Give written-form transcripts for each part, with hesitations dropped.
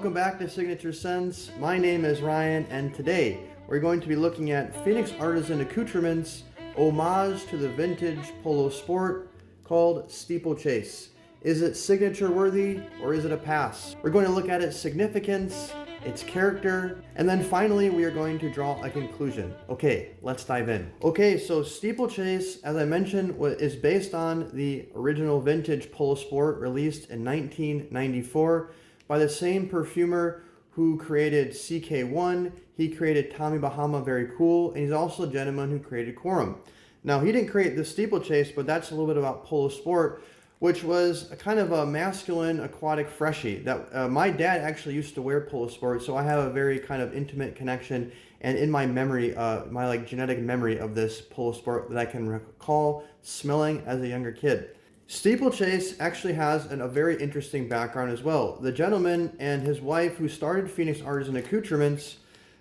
welcome back to Signature Scents. My name is Ryan, and today we're going to be looking at Phoenix Artisan Accoutrements homage to the vintage polo sport called Steeplechase. Is it signature worthy or is it a pass? We're going to look at its significance, its character, and then finally we are going to draw a conclusion. Okay, let's dive in. Okay, so Steeplechase, as I mentioned, is based on the original vintage polo sport released in 1994 by the same perfumer who created CK1. He created Tommy Bahama Very Cool, and he's also a gentleman who created Quorum. Now, he didn't create the Steeplechase, but that's a little bit about polo sport, which was a kind of a masculine aquatic freshie that my dad actually used to wear polo sport, so I have a very kind of intimate connection and in my memory, my like genetic memory of this polo sport that I can recall smelling as a younger kid. Steeplechase actually has a very interesting background as well. The gentleman and his wife who started Phoenix Artisan Accoutrements,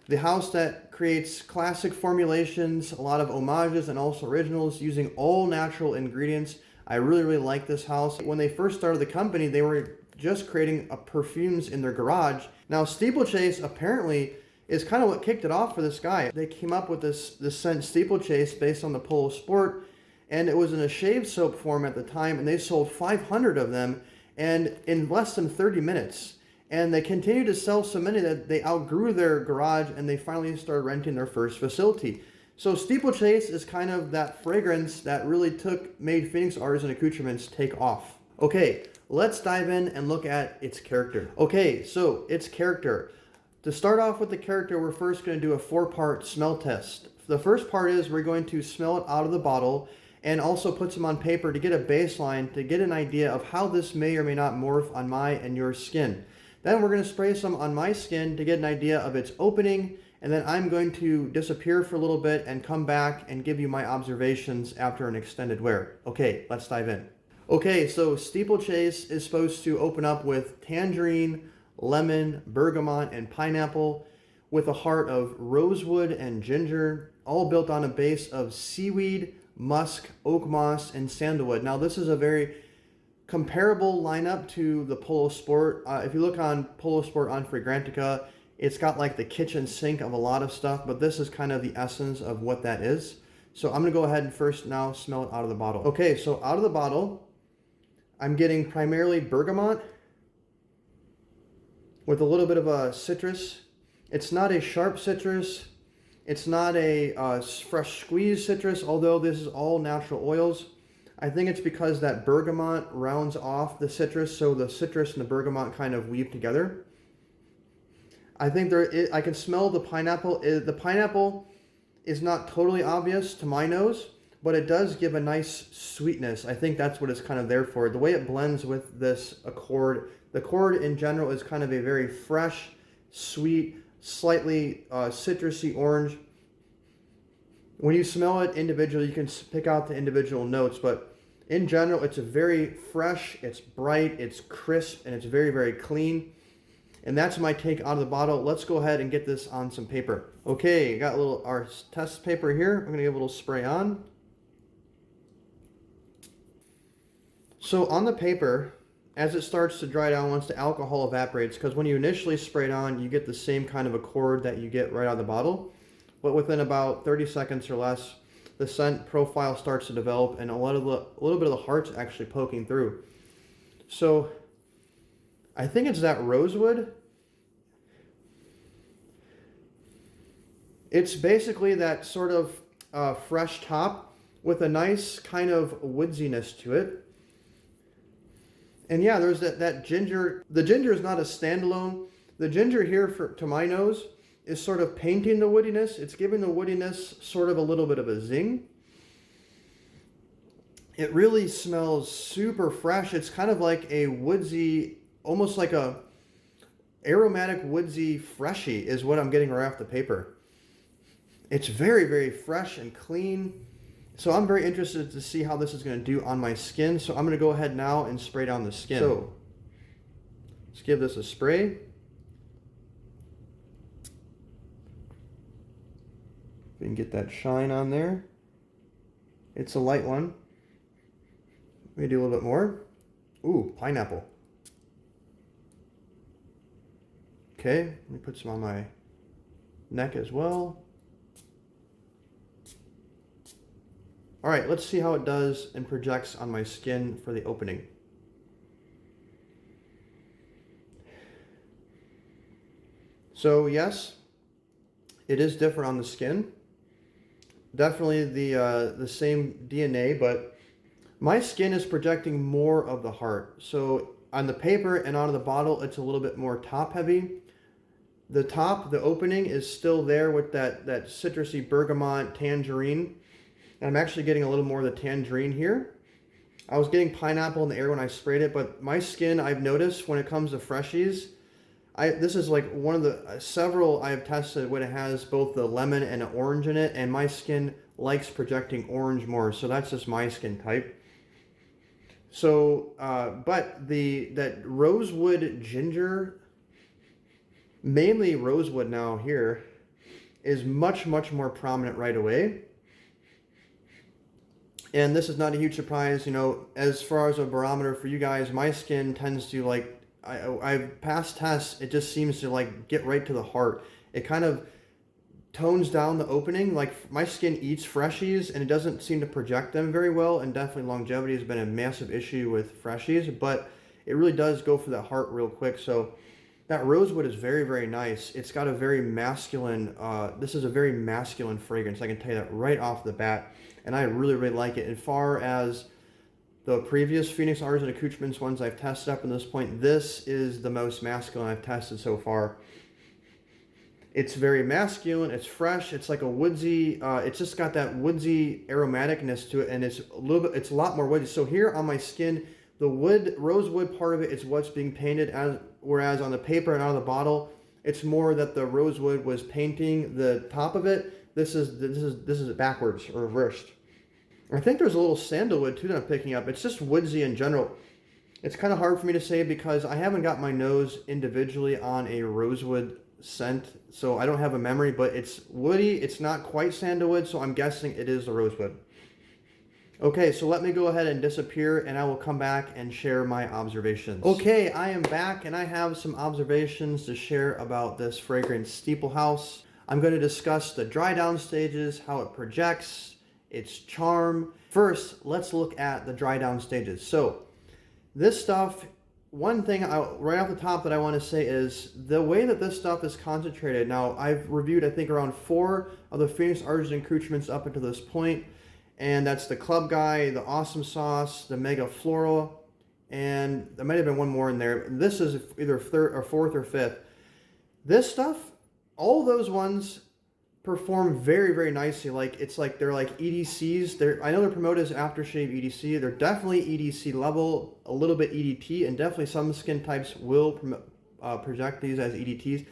the house that creates classic formulations, a lot of homages and also originals using all natural ingredients. I really like this house. When they first started the company, they were just creating perfumes in their garage. Now, Steeplechase apparently is kind of what kicked it off for this guy. They came up with this scent Steeplechase based on the polo sport, and it was in a shave soap form at the time, and they sold 500 of them and in less than 30 minutes. And they continued to sell so many that they outgrew their garage and they finally started renting their first facility. So Steeplechase is kind of that fragrance that really made Phoenix Artisan Accoutrements take off. Okay, let's dive in and look at its character. Okay, so its character. To start off with the character, we're first going to do a 4-part smell test. The first part is we're going to smell it out of the bottle and also put some on paper to get a baseline, to get an idea of how this may or may not morph on my and your skin. Then we're going to spray some on my skin to get an idea of its opening, and then I'm going to disappear for a little bit and come back and give you my observations after an extended wear. Okay, let's dive in. Okay, so Steeplechase is supposed to open up with tangerine, lemon, bergamot, and pineapple with a heart of rosewood and ginger, all built on a base of seaweed, musk, oak moss, and sandalwood. Now, this is a very comparable lineup to the Polo Sport. If you look on Polo Sport on Fragrantica, it's got like the kitchen sink of a lot of stuff, but this is kind of the essence of what that is. So I'm gonna go ahead and first now smell it out of the bottle. Okay, so out of the bottle, I'm getting primarily bergamot with a little bit of a citrus. It's not a sharp citrus. It's not a fresh squeezed citrus, although this is all natural oils. I think it's because that bergamot rounds off the citrus, so the citrus and the bergamot kind of weave together. I think I can smell the pineapple. The pineapple is not totally obvious to my nose, but it does give a nice sweetness. I think that's what it's kind of there for. The way it blends with this accord, the accord in general is kind of a very fresh, sweet, slightly citrusy orange. When you smell it individually, you can pick out the individual notes, but in general, it's a very fresh, it's bright, it's crisp, and it's very clean. And that's my take out of the bottle. Let's go ahead and get this on some paper. Okay, got our test paper here. I'm gonna give a little spray on. So on the paper, as it starts to dry down, once the alcohol evaporates, because when you initially spray it on, you get the same kind of accord that you get right out of the bottle. But within about 30 seconds or less, the scent profile starts to develop and a little bit of the heart's actually poking through. So I think it's that rosewood. It's basically that sort of fresh top with a nice kind of woodsiness to it. And yeah, there's that ginger. The ginger is not a standalone. The ginger here, to my nose, is sort of painting the woodiness. It's giving the woodiness sort of a little bit of a zing. It really smells super fresh. It's kind of like a woodsy, almost like a aromatic woodsy freshie is what I'm getting right off the paper. It's very fresh and clean. So I'm very interested to see how this is going to do on my skin. So I'm going to go ahead now and spray down the skin. So let's give this a spray. We can get that shine on there. It's a light one. Let me do a little bit more. Ooh, pineapple. Okay, let me put some on my neck as well. All right, let's see how it does and projects on my skin for the opening. So yes, it is different on the skin. Definitely the same DNA, but my skin is projecting more of the heart. So on the paper and onto the bottle, it's a little bit more top heavy. The top, the opening is still there with that citrusy bergamot tangerine. And I'm actually getting a little more of the tangerine here. I was getting pineapple in the air when I sprayed it, but my skin, I've noticed when it comes to freshies, this is like one of the several I've tested when it has both the lemon and an orange in it, and my skin likes projecting orange more, so that's just my skin type. So, but that rosewood ginger, mainly rosewood now here, is much more prominent right away. And this is not a huge surprise, you know, as far as a barometer for you guys, my skin tends to like, I've passed tests, it just seems to like get right to the heart. It kind of tones down the opening, like my skin eats freshies and it doesn't seem to project them very well, and definitely longevity has been a massive issue with freshies, but it really does go for that heart real quick. So that rosewood is very nice. It's got a very masculine, this is a very masculine fragrance, I can tell you that right off the bat, and I really like it. As far as the previous Phoenix Artisan Accoutrements ones I've tested up to this point, this is the most masculine I've tested so far. It's very masculine, it's fresh, it's like a woodsy, it's just got that woodsy aromaticness to it, and it's a lot more woody. So here on my skin, the rosewood part of it is what's being painted, whereas on the paper and out of the bottle, it's more that the rosewood was painting the top of it. This is backwards or reversed. I think there's a little sandalwood too that I'm picking up. It's just woodsy in general. It's kind of hard for me to say because I haven't got my nose individually on a rosewood scent, so I don't have a memory, but it's woody. It's not quite sandalwood, so I'm guessing it is the rosewood. Okay, so let me go ahead and disappear and I will come back and share my observations. Okay, I am back and I have some observations to share about this fragrance Steeplehouse. I'm going to discuss the dry down stages, how it projects, its charm. First, let's look at the dry down stages. So this stuff, one thing right off the top that I want to say is the way that this stuff is concentrated. Now, I've reviewed, I think, around 4 of the Phoenix Artisan Accoutrements up until this point, and that's the Club Guy, the Awesome Sauce, the Mega Floral, and there might have been one more in there. This is either 3rd or 4th or 5th. This stuff, all those ones perform very nicely. Like they're like EDCs. I know they're promoted as aftershave EDC. They're definitely EDC level, a little bit EDT, and definitely some skin types will project these as EDTs.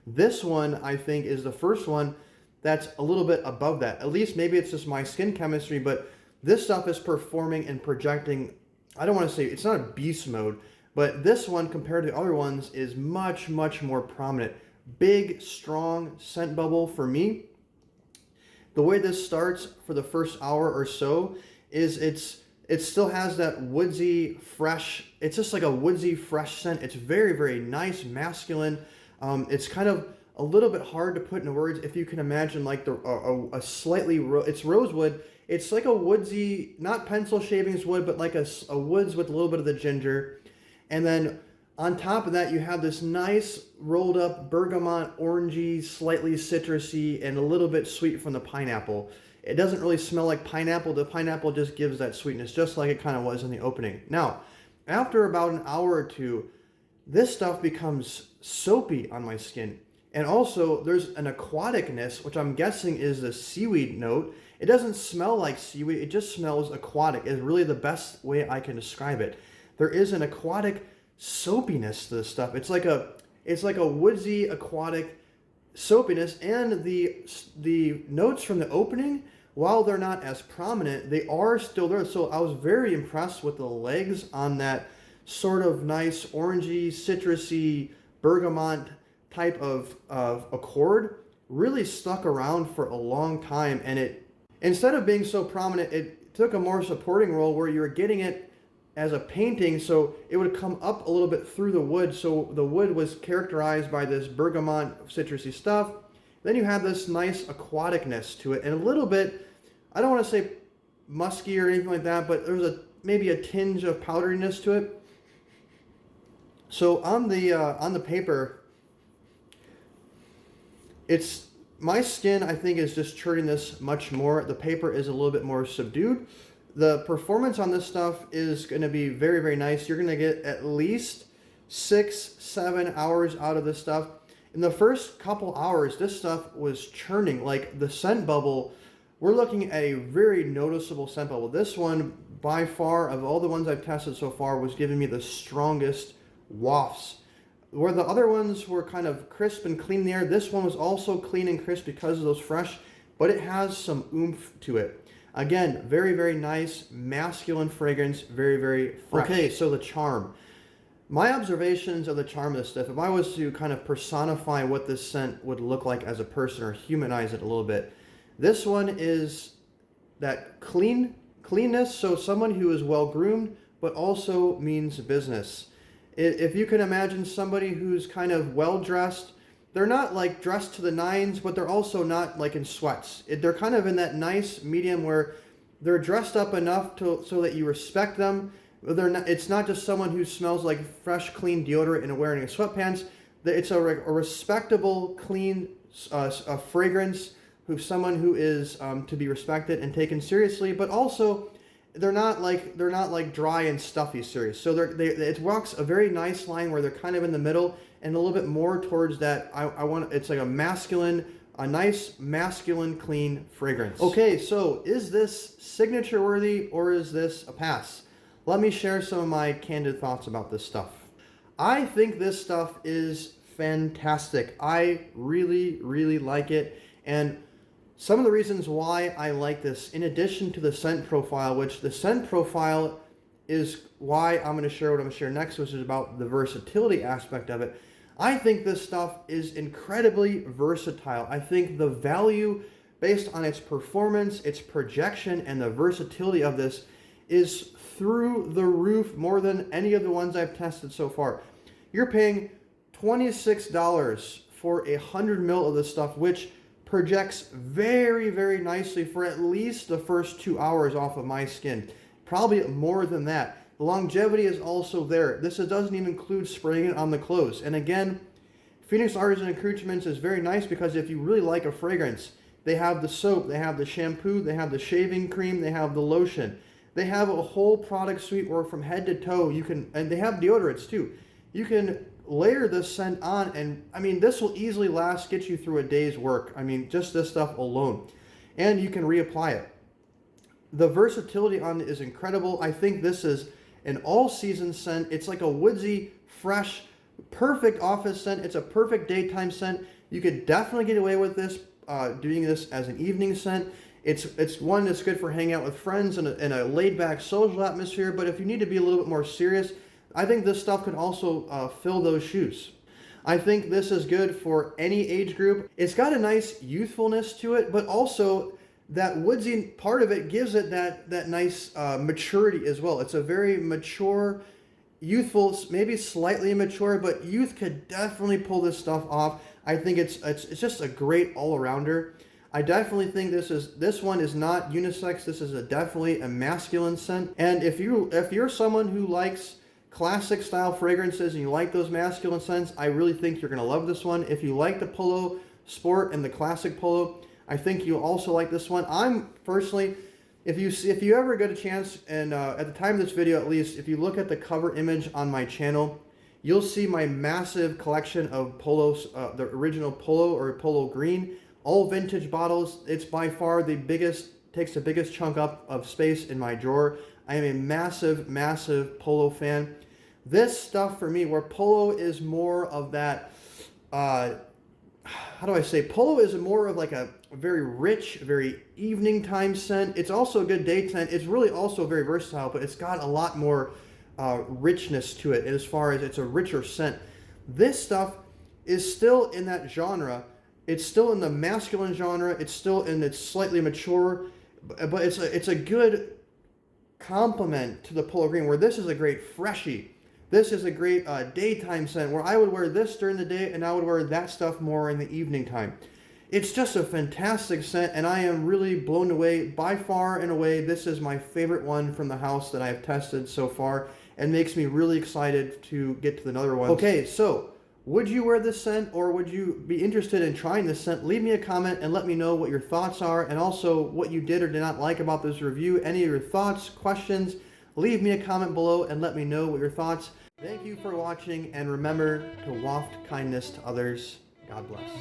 This one, I think, is the first one that's a little bit above that. At least maybe it's just my skin chemistry, but this stuff is performing and projecting. I don't want to say it's not a beast mode, but this one compared to the other ones is much more prominent. Big, strong scent bubble for me. The way this starts for the first hour or so is it still has that woodsy, fresh, it's just like a woodsy, fresh scent. It's very nice, masculine. It's kind of a little bit hard to put into words. If you can imagine like a slightly, it's rosewood. It's like a woodsy, not pencil shavings wood, but like a woods with a little bit of the ginger. And then on top of that, you have this nice rolled up bergamot, orangey, slightly citrusy, and a little bit sweet from the pineapple. It doesn't really smell like pineapple. The pineapple just gives that sweetness, just like it kind of was in the opening. Now, after about an hour or two, this stuff becomes soapy on my skin. And also, there's an aquaticness, which I'm guessing is the seaweed note. It doesn't smell like seaweed. It just smells aquatic. It's really the best way I can describe it. There is an aquatic soapiness to this stuff. It's like a woodsy aquatic soapiness, and the notes from the opening, while they're not as prominent, they are still there. So I was very impressed with the legs on that sort of nice orangey, citrusy, bergamot type of accord. Really stuck around for a long time, and it, instead of being so prominent, it took a more supporting role where you were getting it as a painting, so it would come up a little bit through the wood. So the wood was characterized by this bergamot citrusy stuff. Then you have this nice aquaticness to it, and a little bit, I don't want to say musky or anything like that, but there's maybe a tinge of powderiness to it. So on the paper, my skin, I think, is just treating this much more. The paper is a little bit more subdued. The performance on this stuff is going to be very, very nice. You're going to get at least 6-7 hours out of this stuff. In the first couple hours, this stuff was churning. Like the scent bubble, we're looking at a very noticeable scent bubble. This one, by far, of all the ones I've tested so far, was giving me the strongest wafts. Where the other ones were kind of crisp and clean in the air, this one was also clean and crisp because of those fresh, but it has some oomph to it. Again, very, very nice, masculine fragrance, very, very fresh. Okay, so the charm. My observations of the charm of this stuff, if I was to kind of personify what this scent would look like as a person or humanize it a little bit, this one is that cleanness, so someone who is well-groomed, but also means business. If you can imagine somebody who's kind of well-dressed, they're not like dressed to the nines, but they're also not like in sweats. They're kind of in that nice medium where they're dressed up enough so that you respect them. It's not just someone who smells like fresh, clean deodorant and wearing sweatpants. It's a respectable, clean fragrance, someone who is to be respected and taken seriously, but also they're not like dry and stuffy serious. So it walks a very nice line where they're kind of in the middle and a little bit more towards that. It's like a nice masculine clean fragrance. Okay, so is this signature worthy or is this a pass? Let me share some of my candid thoughts about this stuff. I think this stuff is fantastic. I really, really like it. And some of the reasons why I like this, in addition to the scent profile, which the scent profile is why I'm going to share what I'm going to share next, which is about the versatility aspect of it. I think this stuff is incredibly versatile. I think the value based on its performance, its projection, and the versatility of this is through the roof more than any of the ones I've tested so far. You're paying $26 for 100 ml of this stuff, which projects very, very nicely for at least the first 2 hours off of my skin. Probably more than that. The longevity is also there. This doesn't even include spraying it on the clothes. And again, Phoenix Artisan Accoutrements is very nice because if you really like a fragrance, they have the soap, they have the shampoo, they have the shaving cream, they have the lotion. They have a whole product suite where from head to toe and they have deodorants too. You can layer this scent on, and I mean, this will easily get you through a day's work. I mean, just this stuff alone. And you can reapply it. The versatility on it is incredible. I think this is an all-season scent. It's like a woodsy, fresh, perfect office scent. It's a perfect daytime scent. You could definitely get away with this, doing this as an evening scent. It's one that's good for hanging out with friends in a laid-back social atmosphere, but if you need to be a little bit more serious, I think this stuff could also fill those shoes. I think this is good for any age group. It's got a nice youthfulness to it, but also that woodsy part of it gives it that nice maturity as well. It's a very mature, youthful, maybe slightly immature, but youth could definitely pull this stuff off. I think it's just a great all-arounder. I definitely think this one is not unisex. This is definitely a masculine scent. And if you're someone who likes classic style fragrances and you like those masculine scents, I really think you're going to love this one. If you like the Polo Sport and the classic Polo, I think you'll also like this one. I'm personally, if you ever get a chance, and at the time of this video at least, if you look at the cover image on my channel, you'll see my massive collection of Polos, the original Polo or Polo Green, all vintage bottles. It's by far takes the biggest chunk up of space in my drawer. I am a massive, massive Polo fan. This stuff for me, where Polo is more of that, how do I say? Polo is more of like a very rich, very evening time scent. It's also a good day scent. It's really also very versatile, but it's got a lot more richness to it as far as it's a richer scent. This stuff is still in that genre. It's still in the masculine genre. It's still in its slightly mature, but it's a good complement to the Polo Green, where this is a great freshie. This is a great daytime scent, where I would wear this during the day and I would wear that stuff more in the evening time. It's just a fantastic scent, and I am really blown away. By far and away, this is my favorite one from the house that I've tested so far, and makes me really excited to get to another one. Okay, so would you wear this scent, or would you be interested in trying this scent? Leave me a comment and let me know what your thoughts are, and also what you did or did not like about this review. Any of your thoughts, questions, leave me a comment below and let me know what your thoughts. Thank you for watching, and remember to waft kindness to others. God bless.